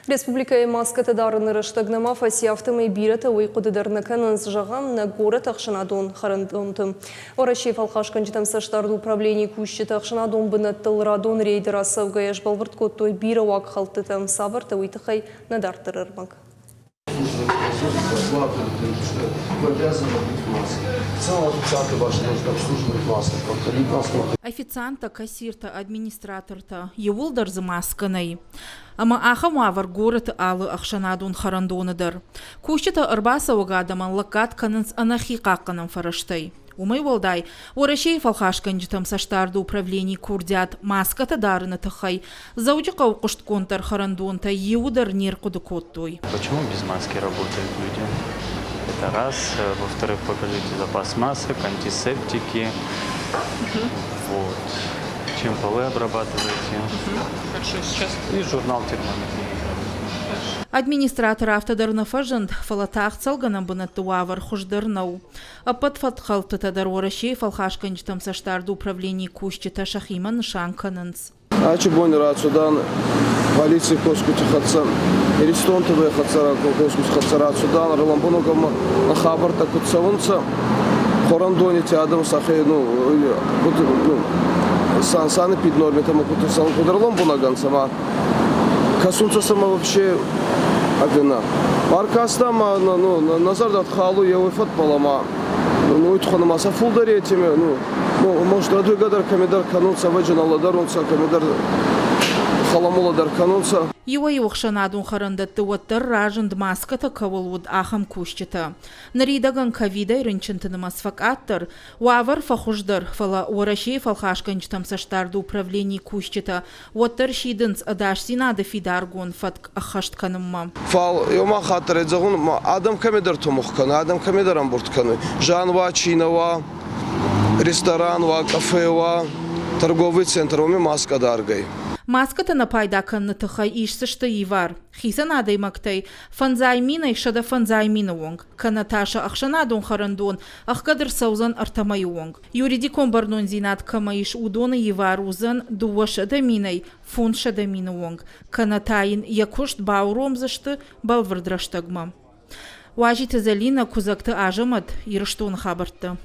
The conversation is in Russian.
Республика маскаты дарыны рыштагнама фасияфтымы бираты уйқудыдарныканын сжағам на город Ақшанадон харандонтым. Орашей фалхашкан житамсаштарды управление кущиты Ақшанадон бынаттыл радон рейдер асаугаяш балвырт коттой биры уақ халтытым савырты уйтықай надартырырмак. Официанта, кассирта, администраторта, евулдар масканой. Ама ахамавар город алы Ақшанадон харандоныдыр. Кущита ырбаса угадаман лакат канынс анахиқаққанын фараштай. Умай волдай, Орашей фалхашкан житамсаштарды управлений курдят маската дарыны тахай, заудика укушт контар харандонта еудар неркуды коттой. Почему без маски работают люди? Это раз. Во-вторых, покажите запас масок, антисептики. Вот. Чем полы обрабатываете? Хорошо, сейчас. И журнал термометрии. Администратор автодарны фажент фалатах целганам бынаттуавар хуждарнау. А подфат халтытадар Орашей фалхашкан житамсаштарды управлений кущита шахима нышанканынс. Ачы бойны рацудан полиция коскути хатсан, Иристонтовые хатсара коскути хатсара рацудан, Роламбоногам на хабарта кутсавунца, Хорандоните адам сахе, саны пид норме там кутсавун кударлом бунаган сама. Касунца сама вообще одна. Маркастам, назар дат халу я уйфат палама. Уйтхана маса фулдаре теме, может радуй гадар камедар канунца ваджаналадар унца камедар халамуладар канунца. Его Ақшанадон харандатты уаттар ражынд маската кавылуд ахам кущита. Наридаган ковида рынчынтыны масфак аттыр, уавар фахуждар фала Орашей фалхашкан житамсаштарды управлений кущита, уаттар шидынц адаш синады фидаргон фатк ахаштканымма. Фал йома хатыр эдзагун адам камедар томухканы, адам камедарам буртканы, жанва, чинова, ресторанва, кафева, торговый центр, уми маска даргай. Маската на пайдаканны тахай ишсышты ивар. Хисан адаймактай, фанзайминай шада фанзайминауонг. Канаташа Ақшанадон харандон, ахкадыр саузан артамайуонг. Юридикон барнон зинат камаиш удоны ивар узан дуа шада минай, фон шада минауонг. Канатаин якушт бауромзышты балвырдраштагма. Важиты залина кузакты ажамат, ирыштон хабарты.